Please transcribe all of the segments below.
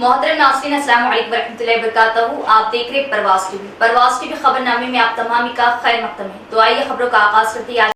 मोहतरम नाज़रीन अस्सलाम वालेकुम रहमतुल्लाहि व बरकातहू। आप देख रहे परवाज़ टीवी खबरनामे में आप तमामी का खैर मक़दम है। तो आइए खबरों का आगाज़ करते हैं।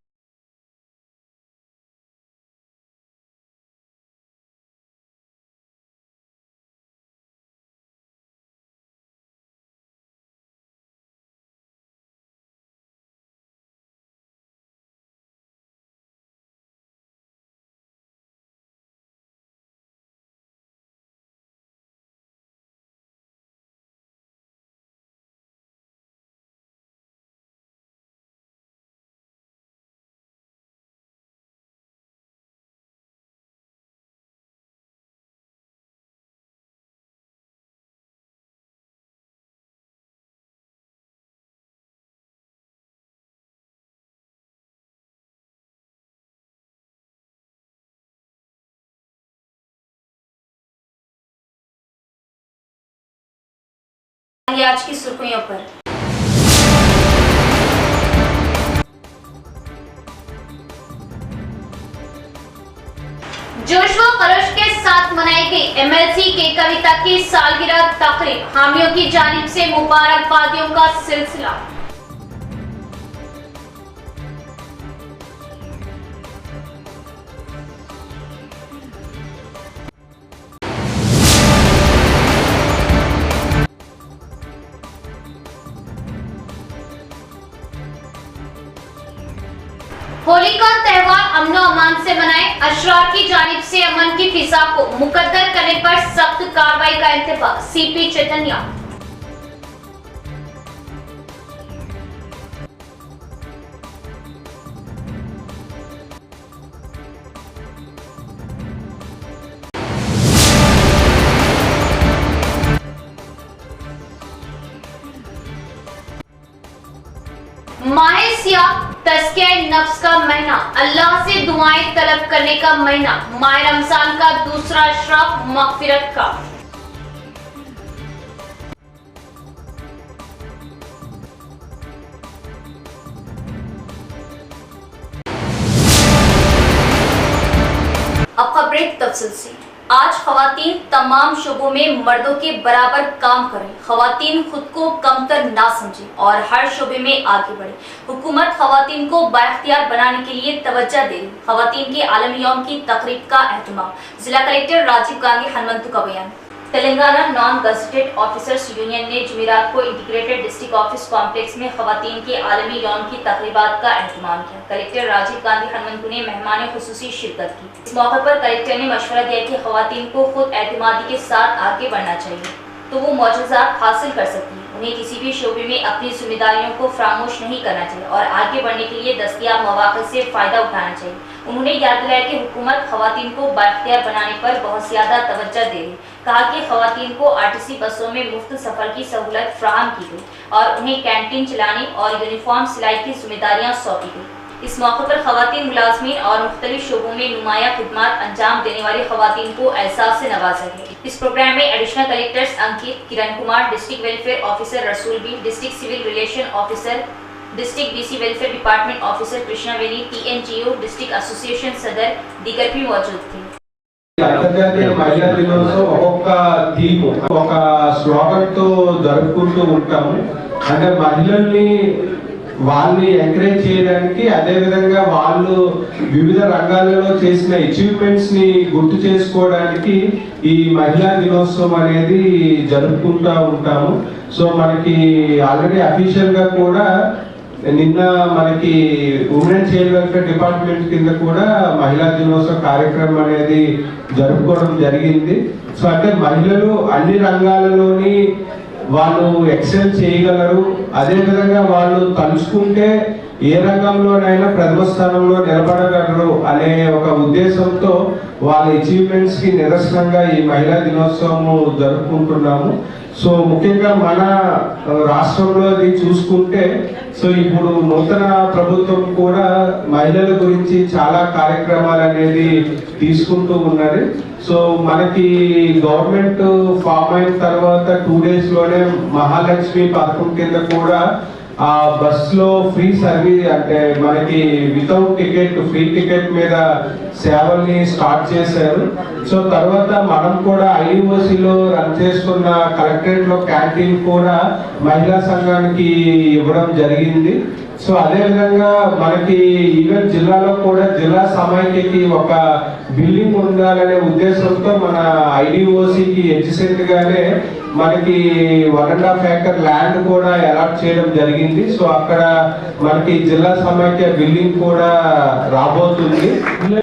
आज की सुर्खियों पर जोश व खरोश के साथ मनाई गई एमएलसी के कविता की सालगिरह तकरीब, हामियों की जानिब से मुबारकबादियों का सिलसिला। होली का त्यौहार अमन व अमान से मनाएं, अशरार की जानिब से अमन की फिजा को मुकद्दर करने पर सख्त कार्रवाई का इंतबाह, सीपी चैतन्य। माहे सियाम तज़किया नफ्स का महीना, अल्लाह से दुआएं तलब करने का महीना, माह रमजान का दूसरा अशराफ मग़फ़िरत का। अब खबरें तफसील से। आज ख़वातीन तमाम शोबों में मर्दों के बराबर काम करें, ख़वातीन खुद को कमतर ना समझें और हर शोबे में आगे बढ़े। हुकूमत ख़वातीन को बाइख्तियार बनाने के लिए तवज्जो दे रही। ख़वातीन के आलमी यौम की तकरीब का एहतमाम, जिला कलेक्टर राजीव गांधी हनुमंतु का बयान। Telangana non gazetted officers union ने जुमेरात को इंटीग्रेटेड डिस्ट्रिक्ट ऑफिस कॉम्प्लेक्स में ख़वातीन के आलमी यौम की तकरीबात का एहतमाम किया। कलेक्टर राजीव गांधी हनुमंतु ने मेहमान खुसूसी शिरकत की। इस मौके पर कलेक्टर ने मशवरा दिया कि ख़वातीन को खुद एतमादी के साथ आगे बढ़ना चाहिए तो वो मौजज़ात हासिल कर सकती है। उन्हें किसी भी शोबे में अपनी जिम्मेदारियों को फरामोश नहीं करना चाहिए और आगे बढ़ने के लिए दस्तयाब मौक़े से फ़ायदा उठाना चाहिए। उन्होंने याद दिलाया कि हुकूमत ख़वातीन को बाइख्तियार बनाने पर बहुत ज़्यादा तवज्जो दे रही। कहा कि ख़वातीन को आरटीसी बसों में मुफ्त सफ़र की सहूलत फराहम की गई और उन्हें कैंटीन चलाने और यूनिफॉर्म सिलाई की जिम्मेदारियाँ सौंपी गई। इस मौके पर ख़वातीन मुलाज़मीन और मुख्तलिफ शोबों में नुमाया खिदमात अंजाम देने वाली ख़वातीन को एहसास से नवाजा गया। इस प्रोग्राम में additional collectors Ankit, Kiran Kumar, district welfare officer Rasool Bi, district civil relation officer, district BC welfare department officer Krishna Veni, TNGO district association सदर दीगर भी मौजूद थे। అంతర్జాతీయ మహిళా దినోత్సవం ఒక్కొక్క థీమ్ ఒక స్లోగన్ తో జరుపుకుంటూ ఉంటాము. అంటే మహిళల్ని వాళ్ళని ఎంకరేజ్ చేయడానికి, అదే విధంగా వాళ్ళు వివిధ రంగాలలో చేసిన అచీవ్మెంట్స్ ని గుర్తు చేసుకోవడానికి ఈ మహిళా దినోత్సవం అనేది జరుపుకుంటూ ఉంటాము. సో మనకి ఆల్రెడీ అఫీషియల్ గా కూడా నిన్న మనకి ఉమెన్ చైల్డ్ వెల్ఫేర్ డిపార్ట్మెంట్ కింద కూడా మహిళా దినోత్సవ కార్యక్రమం అనేది జరుపుకోవడం జరిగింది. సో అంటే మహిళలు అన్ని రంగాలలోని వాళ్ళు ఎక్సెల్ చేయగలరు, అదేవిధంగా వాళ్ళు తలుచుకుంటే ఏ రంగంలోనైనా ప్రథమ స్థానంలో నిలబడగలరు అనే ఒక ఉద్దేశంతో వాళ్ళ అచీవ్మెంట్స్ కి నిదర్శనంగా ఈ మహిళా దినోత్సవం జరుపుకుంటున్నాము. సో ముఖ్యంగా మన రాష్ట్రంలో చూసుకుంటే సో ఇప్పుడు నూతన ప్రభుత్వం కూడా మహిళల గురించి చాలా కార్యక్రమాలు అనేది తీసుకుంటూ ఉన్నది. సో మనకి గవర్నమెంట్ ఫామ్ అయిన తర్వాత 2 days లోనే మహాలక్ష్మి పథకం కింద కూడా ఆ బస్సులో ఫ్రీ సర్వీస్ అంటే మనకి వితౌట్ టికెట్ ఫ్రీ టికెట్ మీద సేవల్ని స్టార్ట్ చేశారు. సో తర్వాత మనం కూడా ఐఓసిలో రన్ చేస్తున్న కలెక్టరేట్లో క్యాంటీన్ కూడా మహిళా సంఘానికి ఇవ్వడం జరిగింది. సో అదేవిధంగా మనకి ఈవెన్ జిల్లాలో కూడా జిల్లా సమైక్యకి ఒక బిల్డింగ్ ఉండాలనే ఉద్దేశంతో మన ఐడిఓసికి ఎడ్జసెంట్ గానే మనకి 1.5 ఏకర్ ల్యాండ్ కూడా అలాట్ చేయడం జరిగింది. సో అక్కడ మనకి జిల్లా సమైక్య బిల్డింగ్ కూడా రాబోతుంది.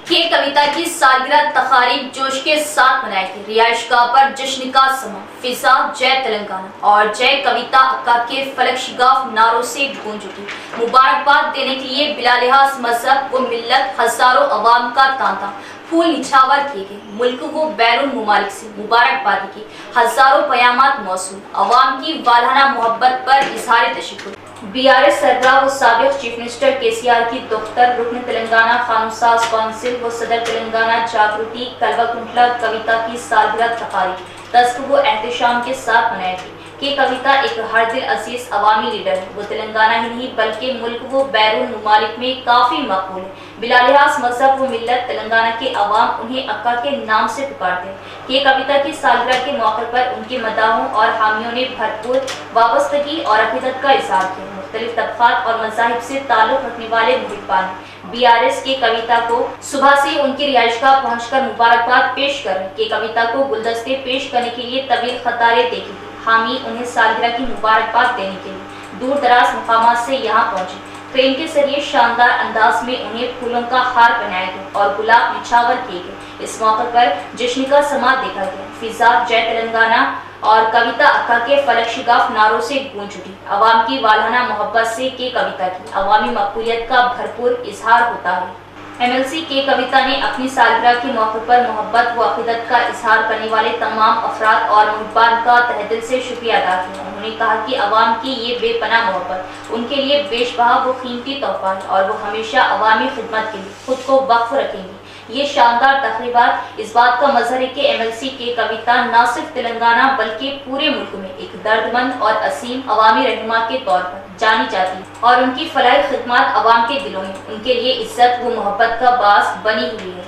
के कविता की सालगिरह तकारीब जोश के साथ मनाई गई। रिहाइश गाह पर जश्न का समा फिजा जय तेलंगाना और जय कविता अक्का के फलक शिगाफ नारों से गूंज उठी। मुबारकबाद देने के लिए बिला लिहाज मजहब व मिल्लत हजारों अवाम का तांता फूल निछावर किए गए। मुल्क को बैरून मुमालिक से मुबारकबादी की हजारों पयामात मौसूल। अवाम की वालाना मोहब्बत पर इजहार तशक्कुर। बीआरएस सरबराह व साबिक चीफ मिनिस्टर केसीआर की दफ्तर रुकन तेलंगाना कानूनसाज कौंसिल व सदर तेलंगाना जागृति कलवाकुंटला कविता की सालगिरह तकारीब तस्क व एहतशाम के साथ मनाई गई। कि कविता एक हर दिल अजीज अवामी लीडर है। वो तेलंगाना ही नहीं बल्कि मुल्क व बैरून मुमालिक में काफ़ी मकबूल है। बिला लिहाज मजहब व मिल्लत तेलंगाना के अवाम उन्हें अक्का के नाम से पुकारते हैं। कि कविता की सालगिरह के मौके पर उनके मदाहों और हामियों ने भरपूर वाबस्तगी और अकीदत का इजहार किया। मुख्तलिफ तबकात और मज़ाहिब से ताल्लुक़ रखने वाले मुहिब्बान बीआरएस के कविता को सुबह से उनकी रिहाइशगाह पहुंचकर मुबारकबाद पेश कर रहे। कि कविता को गुलदस्ते पेश करने के लिए तवील कतारें देखी। हामी उन्हें सालगिरह की मुबारकबाद देने के लिए दूर दराज मुकामात से यहाँ पहुंचे। ट्रेन के जरिए शानदार अंदाज में उन्हें फूलों का हार पहनाया गया और गुलाब निछावर किए गए। इस मौके पर जश्न का समा देखा गया। फिजा जय तेलंगाना और कविता अक्का के फलक शिगाफ नारों से गूंज उठी। अवाम की वालाना मोहब्बत से के कविता की अवामी मकबूलियत का भरपूर इजहार होता है। एमएलसी के कविता ने अपनी सालगिरह के मौके पर मोहब्बत व अकीदत का इजहार करने वाले तमाम अफराद और मुहिब्बान का तहे दिल से शुक्रिया अदा किया। उन्होंने कहा कि अवाम की ये बेपनाह मोहब्बत उनके लिए बेशबहा व कीमती तोहफा है और वो हमेशा अवामी खिदमत के लिए खुद को वक्फ रखेंगी। ये शानदार तकरीबात इस बात का मजहर है कि एमएलसी के कविता न सिर्फ तेलंगाना बल्कि पूरे मुल्क में एक दर्दमंद और असीम अवामी रहनुमा के तौर पर जानी जाती है और उनकी फलाही खिदमत अवाम के दिलों में उनके लिए इज्जत व मोहब्बत का बास बनी हुई है।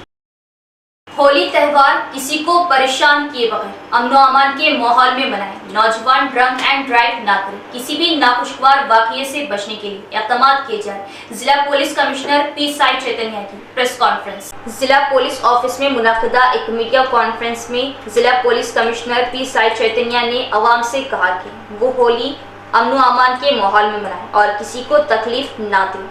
होली त्यौहार किसी को परेशान किए बगैर अमन व अमान के माहौल में मनाएं। नौजवान ड्रंक एंड ड्राइव ना करें। किसी भी नाखुशगवार वाक़ये से बचने के लिए इक़दाम किए जाए। जिला पुलिस कमिश्नर पी साई चैतन्य की प्रेस कॉन्फ्रेंस। जिला पुलिस ऑफिस में मुनाकिदा एक मीडिया कॉन्फ्रेंस में जिला पुलिस कमिश्नर पी साई चैतन्य ने अवाम से कहा कि वो होली अमन व अमान के माहौल में मनाएं और किसी को तकलीफ ना दें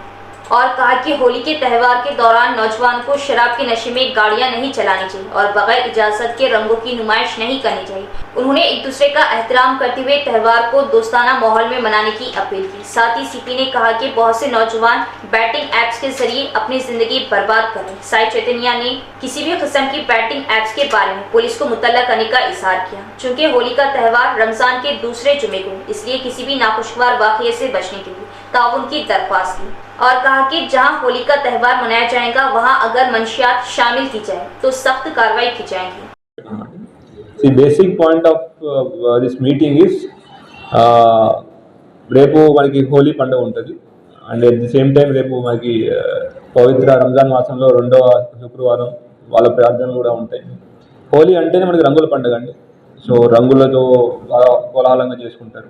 और कहा कि होली के त्यौहार के दौरान नौजवान को शराब के नशे में गाड़ियां नहीं चलानी चाहिए और बगैर इजाज़त के रंगों की नुमाइश नहीं करनी चाहिए। उन्होंने एक दूसरे का एहतराम करते हुए त्यौहार को दोस्ताना माहौल में मनाने की अपील की। साथ ही सीपी ने कहा कि बहुत से नौजवान बैटिंग ऐप्स के जरिए अपनी ज़िंदगी बर्बाद कर रहे हैं। साई चैतन्य ने किसी भी किस्म की बैटिंग ऐप्स के बारे में पुलिस को मुतल्ला करने का इजहार किया। चूँकि होली का त्यौहार रमज़ान के दूसरे जुमे को इसलिए किसी भी नाखुशगवार वाक़ये से बचने के लिए ताउन की दरख्वास्त की और कहा कि जहां होली का त्यौहार मनाया जाएगा वहां अगर मंशियात शामिल की जाए तो सख्त कार्रवाई की जाएगी। The basic point of this meeting is రేపు మనకి హోలీ పండుగ ఉంటుంది and at the same time రేపు మనకి పవిత్ర రంజాన్ మాసంలో 2వ శుక్రవారం వాళ్ళ ప్రార్థనలు కూడా ఉంటాయి. హోలీ అంటేనే మనకి రంగుల పండుగ అండి. సో రంగులతో బాగా కోలాహలంగా చేసుకుంటారు.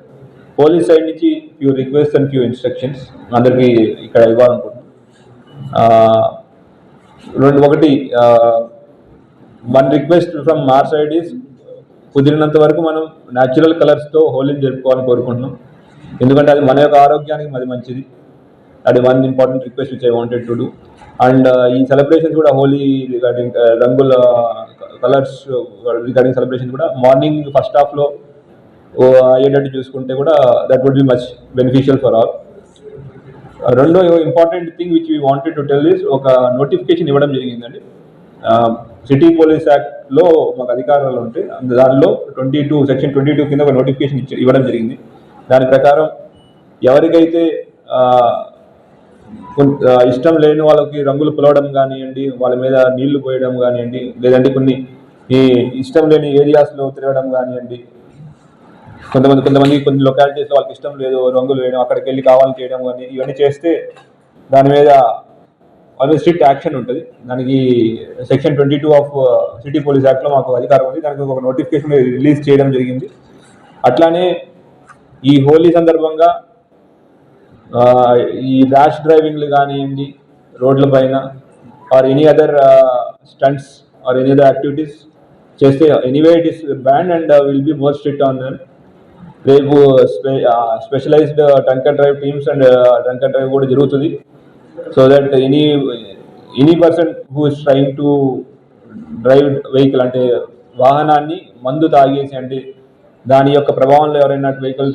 పోలీస్ సైడ్ నుంచి few request and few instructions అందరికీ ఇక్కడ ఇవ్వాలనుకుంటున్నాను. ఒకటి one request from our side is కుదిరినంత వరకు మనం న్యాచురల్ కలర్స్తో హోలీని జరుపుకోవాలని కోరుకుంటున్నాం. ఎందుకంటే అది మన యొక్క ఆరోగ్యానికి అది మంచిది. అది one important request which I wanted to do. And ఈ సెలబ్రేషన్స్ కూడా హోలీ రిగార్డింగ్ రంగుల కలర్స్ రిగార్డింగ్ సెలబ్రేషన్స్ కూడా మార్నింగ్ ఫస్ట్ హాఫ్లో అయ్యేటట్టు చూసుకుంటే కూడా that would be much beneficial for all. రెండో important thing which we wanted to tell is ఒక నోటిఫికేషన్ ఇవ్వడం జరిగిందండి. సిటీ పోలీస్ యాక్ట్లో మాకు అధికారాలు ఉంటాయి. దానిలో సెక్షన్ 22 కింద ఒక నోటిఫికేషన్ ఇవ్వడం జరిగింది. దాని ప్రకారం ఎవరికైతే ఇష్టం లేని వాళ్ళకి రంగులు పులవడం కానివ్వండి, వాళ్ళ మీద నీళ్లు పోయడం కానివ్వండి, లేదంటే కొన్ని ఈ ఇష్టం లేని ఏరియాస్లో తిరగడం కానివ్వండి, కొన్ని లొకాలిటీస్లో వాళ్ళకి ఇష్టం లేదు రంగులు వేయడం, అక్కడికి వెళ్ళి కావాలని చేయడం కానీ ఇవన్నీ చేస్తే దాని మీద స్ట్రిక్ట్ యాక్షన్ ఉంటుంది. దానికి సెక్షన్ 22 ఆఫ్ సిటీ పోలీస్ యాక్ట్లో మాకు అధికారం ఉంది. దానికి ఒక నోటిఫికేషన్ రిలీజ్ చేయడం జరిగింది. అట్లానే ఈ హోలీ సందర్భంగా ఈ ర్యాష్ డ్రైవింగ్లు కానివ్వండి రోడ్ల పైన or any other stunts or any other activities చేస్తే anyway it is ban and will be more strict on them. రేపు specialised drunk and drive teams and drunk and drive కూడా జరుగుతుంది. So that any person who is trying to drive vehicle అంటే వాహనాన్ని మందు తాగేసి అంటే దాని యొక్క ప్రభావంలో ఎవరైనా వెహికల్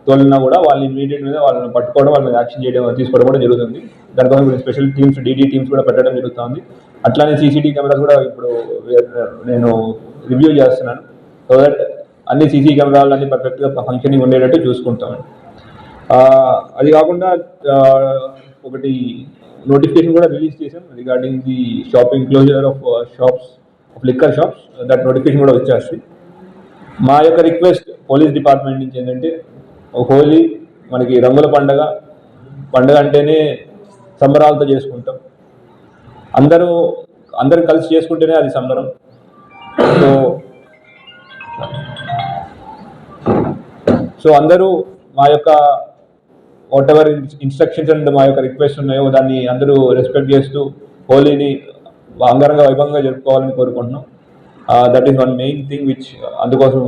తోలినా కూడా వాళ్ళని ఇమీడియట్ మీద వాళ్ళని పట్టుకోవడం వాళ్ళని యాక్షన్ చేయడం తీసుకోవడం కూడా జరుగుతుంది. దానికోసం ఇప్పుడు స్పెషల్ టీమ్స్ డీడీ టీమ్స్ కూడా పెట్టడం జరుగుతుంది. అట్లానే సీసీటీవీ కెమెరాస్ కూడా ఇప్పుడు నేను రివ్యూ చేస్తున్నాను. సో దట్ అన్ని సీసీ కెమెరాలు అన్ని పర్ఫెక్ట్గా ఫంక్షనింగ్ ఉండేటట్టు చూసుకుంటామండి. అది కాకుండా ఒకటి నోటిఫికేషన్ కూడా రిలీజ్ చేశాం regarding the shopping closure of shops of liquor shops. That notification కూడా వచ్చేస్తుంది. మా యొక్క రిక్వెస్ట్ పోలీస్ డిపార్ట్మెంట్ నుంచి ఏంటంటే హోలీ మనకి రంగుల పండగ అంటేనే సంబరాలతో చేసుకుంటాం. అందరూ కలిసి చేసుకుంటేనే అది సంబరం. సో అందరూ మా యొక్క వాట్ ఎవర్ ఇన్స్ట్రక్షన్స్ అండ్ మా యొక్క రిక్వెస్ట్ ఉన్నాయో దాన్ని అందరూ రెస్పెక్ట్ చేస్తూ హోలీని అంగరంగ వైభవంగా జరుపుకోవాలని కోరుకుంటున్నాం. That is one main thing which అందుకోసం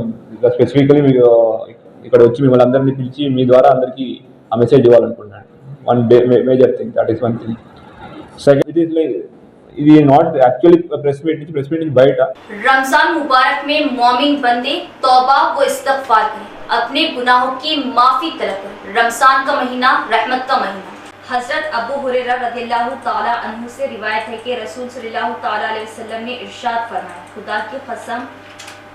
స్పెసిఫికలీ మీకు ఇక్కడ వచ్చి మిమ్మల్ని అందరినీ పిలిచి మీ ద్వారా అందరికీ ఆ మెసేజ్ ఇవ్వాలనుకుంటున్నాను. One major thing that is one thing. Second it is like ఇది నాట్ యాక్చువల్లీ ప్రెస్ మీట్ నుంచి బయట रमजान मुबारक में मौमिन बंदे तौबा व इस्तगफार करें, अपने गुनाहों की माफी तलब करें. रमजान का महीना रहमत का महीना. हजरत अबू हुरैरा रज़ियल्लाहु ताला अन्हु से रिवायत है कि रसूल सल्लल्लाहु ताला अलैहि वसल्लम ने इरशाद फरमाया, खुदा की कसम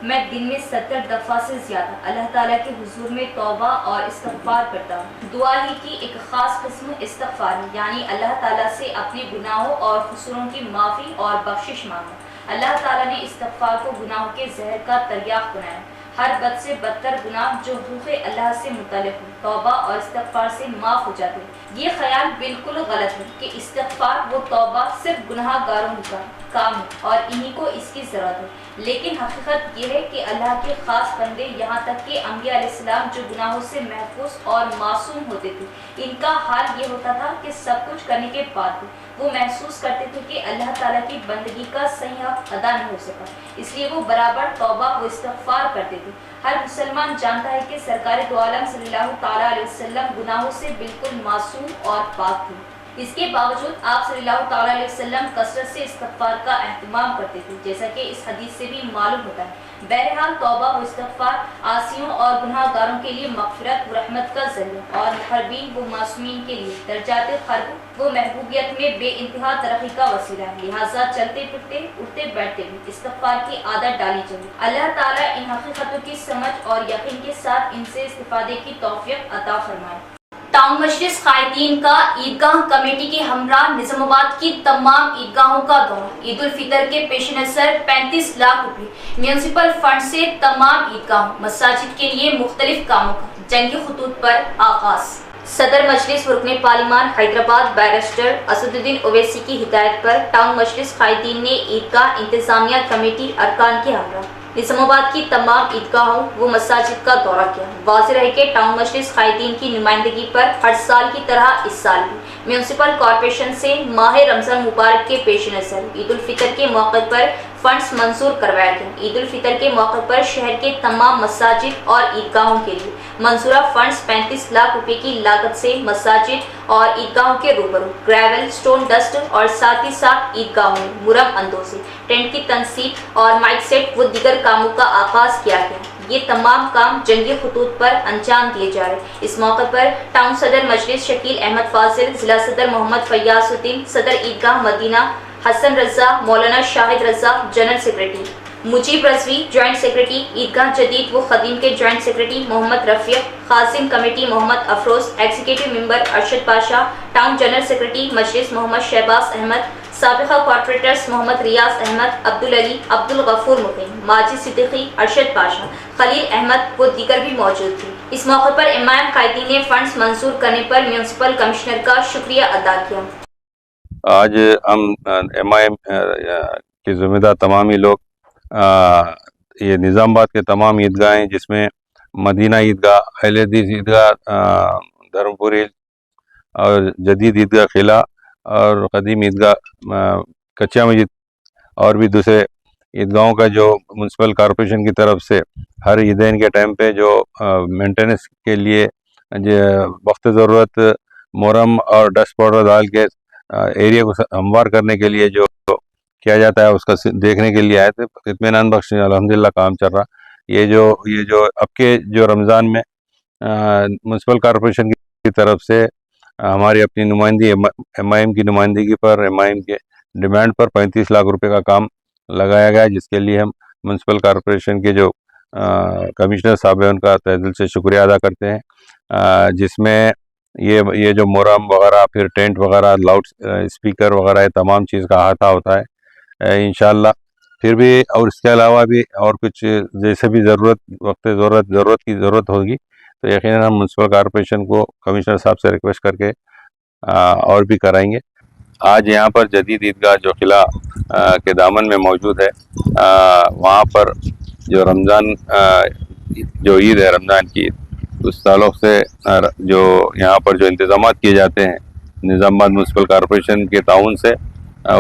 मैं दिन में 70 दफ़ा से ज़्यादा अल्लाह ताला के हुजूर में तौबा और इस्तगफार करता हूँ. दुआ ही की एक ख़ास किस्म इस्तगफार है, यानी अल्लाह ताला से अपने गुनाहों और कसूरों की माफ़ी और बख्शिश मांगना. अल्लाह ताला ने इस्तगफार को गुनाहों के जहर का तर्याक बनाया. हर बद से बदतर गुनाह जो हुकूक़े अल्लाह से मुतल्लिक़ हो तौबा और इस्तगफार से माफ़ हो जाते हैं. ये ख्याल बिल्कुल गलत है कि इस्तगफार व तौबा सिर्फ गुनाहगारों का काम है और इन्हीं को इसकी ज़रूरत है. लेकिन हकीकत ये है कि अल्लाह के ख़ास बंदे यहाँ तक कि अंबिया अलैहिस्सलाम जो गुनाहों से महफूज और मासूम होते थे, इनका हाल ये होता था कि सब कुछ करने के बाद भी वो महसूस करते थे कि अल्लाह ताला की बंदगी का सही हक अदा नहीं हो सका, इसलिए वो बराबर तौबा व इस्तगफार करते थे. हर मुसलमान जानता है कि सरकार दो आलम सल्लल्लाहु ताला अलैहि वसल्लम गुनाहों से बिल्कुल मासूम और पाक थे. इसके बावजूद आप सल्लल्लाहु ताला अलैहि वसल्लम कसरत से इस्तगफार का एहतमाम करते थे, जैसा कि इस हदीस से भी मालूम होता है. बहरहाल तौबा व इस्तगफार आसियों और गुनाहगारों के लिए मग़फ़िरत व रहमत का ज़रिया और मुक़र्रबीन व मासूमीन के लिए दर्जात ख़र्ब व महबूबियत में बेइंतहा तरक्की का वसीला है. लिहाजा चलते फिरते उठते बैठते भी इस्तगफार की आदत डाली चाहिए. अल्लाह ताला इन हकीकतों की समझ और यकीन के साथ इनसे इस्तिफ़ादे की तौफ़ीक़ अता फरमाए. टाउन मजलिस क़ायदीन का ईदगाह कमेटी के हमरा निज़ामाबाद की तमाम ईदगाहों का दौरा. ईद उल फितर के पेश नज़र 35 लाख रुपए म्यूनसिपल फंड से तमाम ईदगाहों मसाजिद के लिए मुख्तलिफ कामों का जंगी खतूत पर आगाज. सदर मजलिस रुकने पार्लिमान हैदराबाद बैरिस्टर असदुद्दीन ओवैसी की हिदायत पर टाउन मजलिस क़ायदीन ने ईदगाह इंतज़ामिया कमेटी अरकान के हमरा निज़ामाबाद की तमाम ईदगाहों व मसाजिद का दौरा किया. वाज़ेह रहे कि टाउन मजलिस क़ायदीन की नुमाइंदगी पर हर साल की तरह इस साल भी म्यूनसिपल कॉरपोरेशन से माह रमज़ान मुबारक के पेश नज़र ईद उल फितर के मौके पर फंड्स मंजूर करवाया गया. ईद उल फितर के मौके पर शहर के तमाम मसाजिद और ईदगाहों के लिए मंजूरा फंड्स 35 लाख रुपए की लागत से मसाजिद और ईदगाहों के रूबरू ग्रेवल स्टोन डस्ट और साथ ही साथ ईदगाहों में मुरम अंदोज़ी टेंट की तनसीब और माइक सेट व दीगर कामों का आगाज किया गया. ये तमाम काम जंगी खतूत पर अंजाम दिए जा रहे. इस मौके पर टाउन सदर मजलिस शकील अहमद फाजिल, जिला सदर मोहम्मद फयाजुद्दीन, सदर ईदगाह मदीना हसन रजा, मौलाना Shahid Raza general secretary, Mujeeb Rizvi joint secretary, ईदगाह जदीद व खदीम के जॉइंट सेक्रेटरी मोहम्मद रफ़ीक, खासिम committee Mohammed Afroz, executive member Arshad Pasha, town general secretary Majlis Mohammed Shahbaz Ahmed, سابقہ کارپوریٹرز محمد ریاض احمد، عبدال علی، عبدالغفور مقیم، ماجد صدیقی، ارشد پاشا، خلیل احمد و دیگر بھی موجود تھے۔ اس موقع پر MIM قائدین نے فنڈز منظور کرنے پر میونسپل کمشنر کا شکریہ ادا کیا۔ آج ہم MIM کے ذمہ دار تمام ہی لوگ یہ نظام آباد کے تمام عیدگاہیں، جس میں مدینہ عیدگاہ، اہل حدیث عیدگاہ دھرمپوری اور جدید عیدگاہ قلعہ اور قدیم عیدگاہ کچا مسجد اور بھی دوسرے عیدگاہوں کا جو میونسپل کارپوریشن کی طرف سے ہر عیدین کے ٹائم پہ جو مینٹیننس کے لیے وقت ضرورت محرم اور ڈسٹ پاؤڈر ڈال کے ایریا کو ہموار کرنے کے لیے جو کیا جاتا ہے، اس کا دیکھنے کے لیے آئے تھے۔ اطمینان بخش الحمدللہ کام چل رہا۔ یہ جو اب کے جو رمضان میں میونسپل کارپوریشن کی طرف سے ہماری اپنی نمائندگی MIM کی نمائندگی پر MIM کے ڈیمانڈ پر 35 لاکھ روپے کا کام لگایا گیا، جس کے لیے ہم میونسپل کارپوریشن کے جو کمشنر صاحب ہیں ان کا تہہ دل سے شکریہ ادا کرتے ہیں، جس میں یہ جو محرم وغیرہ، پھر ٹینٹ وغیرہ، لاؤڈ اسپیکر وغیرہ، یہ تمام چیز کا احاطہ ہوتا ہے انشاءاللہ۔ پھر بھی اور اس کے علاوہ بھی اور کچھ جیسے بھی ضرورت کی ضرورت ہوگی تو یقیناً ہم میونسپل کارپوریشن کو کمشنر صاحب سے ریکویسٹ کر کے اور بھی کرائیں گے۔ آج یہاں پر جدید عیدگاہ جو قلعہ کے دامن میں موجود ہے، وہاں پر جو رمضان جو عید ہے، رمضان کی عید، اس تعلق سے جو یہاں پر جو انتظامات کیے جاتے ہیں نظام آباد میونسپل کارپوریشن کے تعاون سے،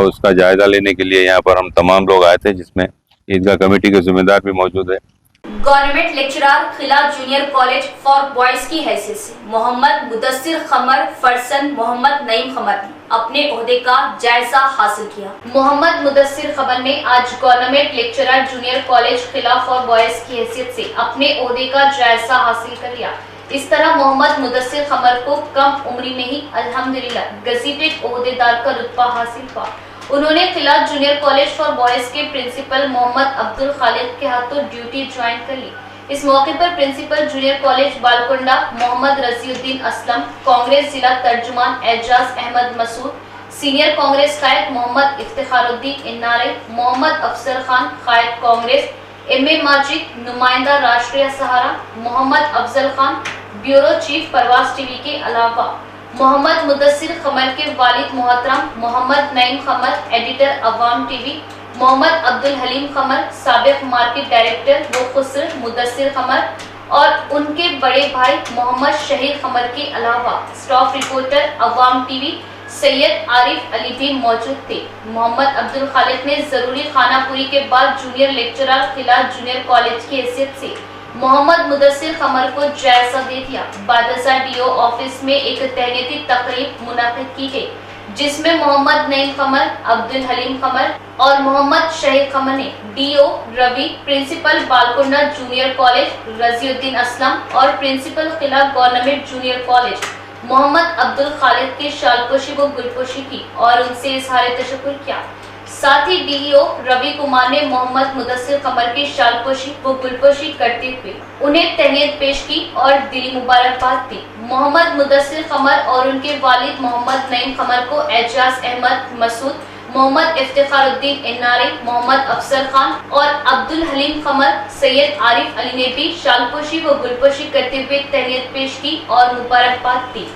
اس کا جائزہ لینے کے لیے یہاں پر ہم تمام لوگ آئے تھے، جس میں عیدگاہ کمیٹی کے ذمہ دار بھی موجود ہے۔ Government lecturer Qila junior college for boys کی حیثیت سے محمد مدثر قمر فرزند محمد نعیم قمر نے اپنے عہدے کا جائزہ حاصل کیا۔ محمد مدثر قمر نے آج government lecturer junior college Qila for boys کی حیثیت سے اپنے عہدے کا جائزہ حاصل کر لیا۔ اس طرح محمد مدثر قمر کو کم عمری میں ہی الحمدللہ گزیٹڈ عہدیدار کا رتبہ حاصل ہوا۔ انہوں نے قلعہ جونیئر کالج فار بوائز کے پرنسپل محمد عبدالخالق کے ہاتھوں ڈیوٹی جوائن کر لی۔ اس موقع پر پرنسپل جونیئر کالج بالکنڈہ محمد رضی الدین اسلم، کانگریس ضلع ترجمان اعجاز احمد مسعود، سینئر کانگریس قائد محمد افتخار الدین انارے، محمد افضل خان قائد کانگریس، MA ماجد نمائندہ راشٹریہ سہارا، محمد افضل خان بیورو چیف پرواز TV کے علاوہ محمد مدثر قمر کے والد محترم محمد نعیم قمر ایڈیٹر عوام TV، محمد عبدالحلیم قمر سابق مارکیٹ ڈائریکٹر و خسر مدثر قمر اور ان کے بڑے بھائی محمد شہیر قمر کے علاوہ اسٹاف رپورٹر عوام TV سید عارف علی بھی موجود تھے۔ محمد عبدالخالق نے ضروری خانہ پوری کے بعد جونیئر لیکچرار قلعہ جونیئر کالج کی حیثیت سے محمد مدثر قمر کو جائزہ دے دیا۔ بعد ازاں DO آفس میں ایک تہنیتی تقریب منعقد کی گئی، جس میں محمد نعیم قمر، عبدالحلیم قمر اور محمد شہید قمر نے DO Ravi, principal Balkonda junior college رضی الدین اسلم اور پرنسپل قلعہ گورنمنٹ جونیئر کالج محمد عبدالخالق کی شال پوشی و گل پوشی کی اور ان سے اظہار تشکر کیا۔ ساتھ ہی DO روی کمار نے محمد مدثر قمر کی شال پوشی و گل پوشی کرتے ہوئے انہیں تہنیت پیش کی اور دلی مبارکباد دی۔ محمد مدثر قمر اور ان کے والد محمد نعیم قمر کو اعجاز احمد مسعود، محمد افتخار الدین انارے، محمد افضل خان اور عبدالحلیم قمر، سید عارف علی نے بھی شال پوشی و گل پوشی کرتے ہوئے تہنیت پیش کی اور مبارکباد دی۔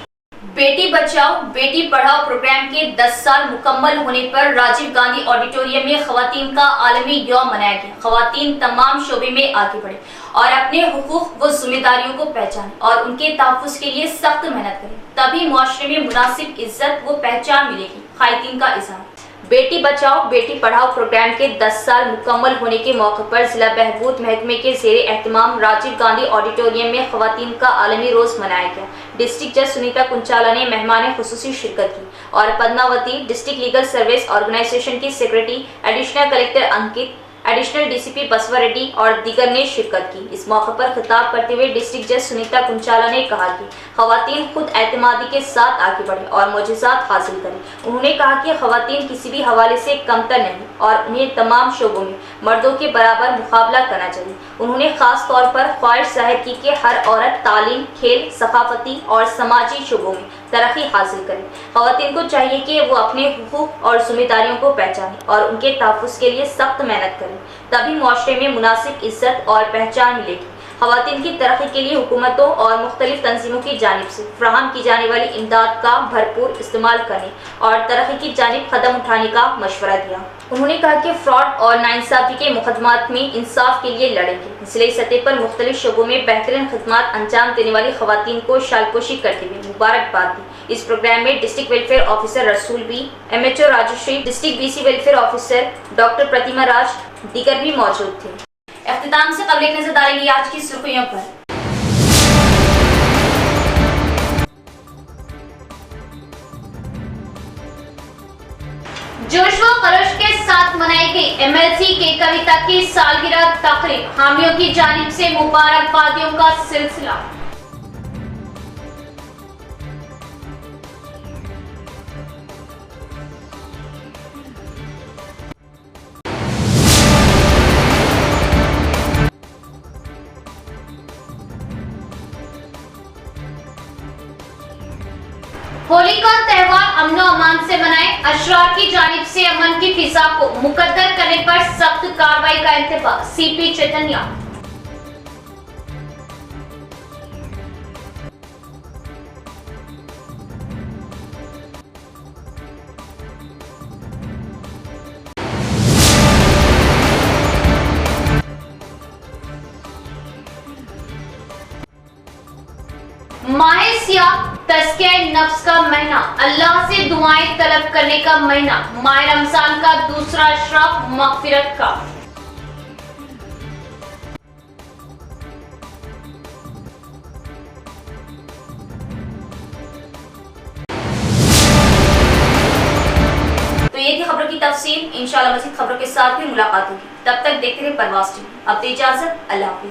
بیٹی بچاؤ بیٹی پڑھاؤ پروگرام کے 10 سال مکمل ہونے پر راجیو گاندھی آڈیٹوریم میں خواتین کا عالمی یوم منایا گیا۔ خواتین تمام شعبے میں آگے بڑھیں اور اپنے حقوق و ذمہ داریوں کو پہچانیں اور ان کے تحفظ کے لیے سخت محنت کریں، تبھی معاشرے میں مناسب عزت و پہچان ملے گی۔ قائدین کا اظہار۔ بیٹی بچاؤ بیٹی پڑھاؤ پروگرام کے 10 سال مکمل ہونے کے موقع پر ضلع بہبود محکمے کے زیر اہتمام راجیو گاندھی آڈیٹوریم میں خواتین کا عالمی روز منایا گیا۔ ڈسٹرکٹ جج سنیتا کنچالا نے مہمان خصوصی شرکت کی اور Padmavathi district legal service organisation کی secretary additional collector Ankit, additional DCP Basava Reddy और दीगर ने शिरकत की। इस मौके पर खिताब करते हुए डिस्ट्रिक्ट जज सुनीता कुंचाला ने कहा कि खवातीन खुद एतमादी के साथ आगे बढ़े और मोजिज़ात हासिल करें। उन्होंने कहा कि खवातीन किसी भी हवाले से कमतर नहीं और उन्हें तमाम शोबों में मर्दों के बराबर मुकाबला करना चाहिए। उन्होंने खास तौर पर ख्वाहिश जाहिर की कि हर औरत तालीम, खेल, सकाफती और समाजी शोबों में तरक्की हासिल करे। खवातीन को चाहिए कि वो अपने हुकूक और जिम्मेदारियों को पहचानें और उनके तहफ़्फ़ुज़ के लिए सख्त मेहनत करें, तभी मुआशरे में मुनासिब इज्जत और पहचान मिलेगी। खवातीन की तरक्की के लिए हुकूमतों और मुख्तलिफ तंजीमों की जानिब से फराहम की जाने वाली इमदाद का भरपूर इस्तेमाल करने और तरक्की की जानिब कदम उठाने का मशवरा दिया। उन्होंने कहा कि फ्रॉड और नाइंसाफ़ी के मुकदमात में इंसाफ के लिए लड़ेंगे। इसलिए सतह पर मुख्तलिफ शोबों में बेहतरीन खिदमत अंजाम देने वाली खवातीन को शालपोशी करते हुए मुबारकबाद दी। इस प्रोग्राम में district welfare officer Rasool Bi, MHO Rajshri, district BC welfare officer doctor Pratima Raj, दीगर भी मौजूद थे। इख्तिताम से कबल एक नजर डालेंगे आज की सुर्खियों पर। जोश व खरोश के साथ मनाई गई MLC के कविता की सालगिरह तकरीब, हामियों की जानिब से मुबारकबादियों का सिलसिला। होली का त्यौहार अमन व अमान से मनाए, अशरार की जानिब से अमन की फिजा को मुकद्दर करने पर सख्त कार्रवाई का इंतबाह, CP चैतन्य। माहे सियाम तज़किया नफ्स का महीना, अल्लाह से दुआएं तलब करने का महीना, माह रमजान का दूसरा अशराफ मग़फ़िरत का। तो ये थी खबरों की तफसील। इंशाअल्लाह मज़ीद खबरों के साथ भी मुलाकात होगी। तब तक देखते रहिए परवाज़ टीवी। अब तो इजाज़त, अल्लाह हाफ़िज़।